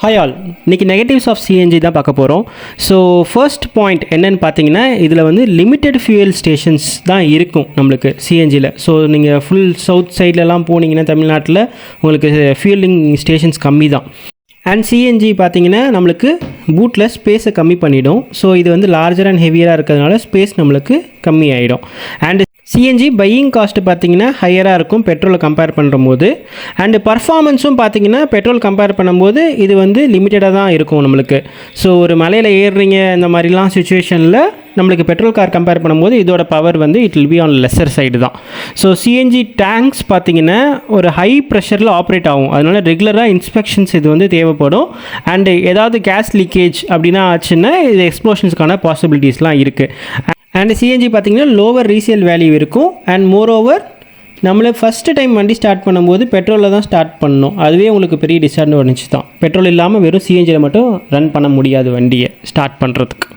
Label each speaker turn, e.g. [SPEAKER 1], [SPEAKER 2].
[SPEAKER 1] Hi all, இன்றைக்கி negatives of CNG தான் பார்க்க போகிறோம். ஸோ ஃபர்ஸ்ட் பாயிண்ட் என்னென்னு பார்த்தீங்கன்னா, இதில் வந்து லிமிட்டெட் ஃபியூயல் ஸ்டேஷன்ஸ் தான் இருக்கும் நம்மளுக்கு சிஎன்ஜியில். ஸோ நீங்கள் ஃபுல் சவுத் சைட்லலாம் போனீங்கன்னா தமிழ்நாட்டில் உங்களுக்கு ஃபியூலிங் ஸ்டேஷன்ஸ் கம்மி தான். அண்ட் சிஎன்ஜி பார்த்தீங்கன்னா நம்மளுக்கு பூட்டில் ஸ்பேஸை கம்மி பண்ணிடும். ஸோ இது வந்து லார்ஜர் அண்ட் ஹெவியராக இருக்கிறதுனால ஸ்பேஸ் நம்மளுக்கு கம்மி ஆகிடும். அண்டு சிஎன்ஜி பையிங் காஸ்ட்டு பார்த்தீங்கன்னா ஹையராக இருக்கும் பெட்ரோலை கம்பேர் பண்ணும்போது. அண்டு பர்ஃபார்மன்ஸும் பார்த்தீங்கன்னா பெட்ரோல் கம்பேர் பண்ணும்போது இது வந்து லிமிட்டடாக தான் இருக்கும் நம்மளுக்கு. ஸோ ஒரு மலையில் ஏறுறீங்க இந்த மாதிரிலாம் சுச்சுவேஷனில் நம்மளுக்கு பெட்ரோல் கார் கம்பேர் பண்ணும்போது இதோட பவர் வந்து it will be on lesser side தான். ஸோ சிஎன்ஜி டேங்க்ஸ் பார்த்தீங்கன்னா ஒரு ஹை ப்ரெஷரில் ஆப்ரேட் ஆகும். அதனால் ரெகுலராக இன்ஸ்பெக்ஷன்ஸ் இது வந்து தேவைப்படும். அண்டு ஏதாவது கேஸ் லீக்கேஜ் அப்படின்னா ஆச்சுன்னா இது எக்ஸ்ப்ளோஷன்ஸ்க்கான பாசிபிலிட்டிஸ்லாம் இருக்குது. அண்ட் சிஎன்ஜி பார்த்தீங்கன்னா லோவர் ரீசேல் வேல்யூ இருக்கும். அண்ட் மோர் ஓவர் நம்மளை ஃபஸ்ட்டு டைம் வண்டி ஸ்டார்ட் பண்ணும்போது பெட்ரோலில் தான் ஸ்டார்ட் பண்ணணும். அதுவே உங்களுக்கு பெரிய டிஸ்அட்வான்டேஜ் தான். பெட்ரோல் இல்லாமல் வெறும் சிஎன்ஜியில் மட்டும் ரன் பண்ண முடியாது வண்டியை ஸ்டார்ட் பண்ணுறதுக்கு.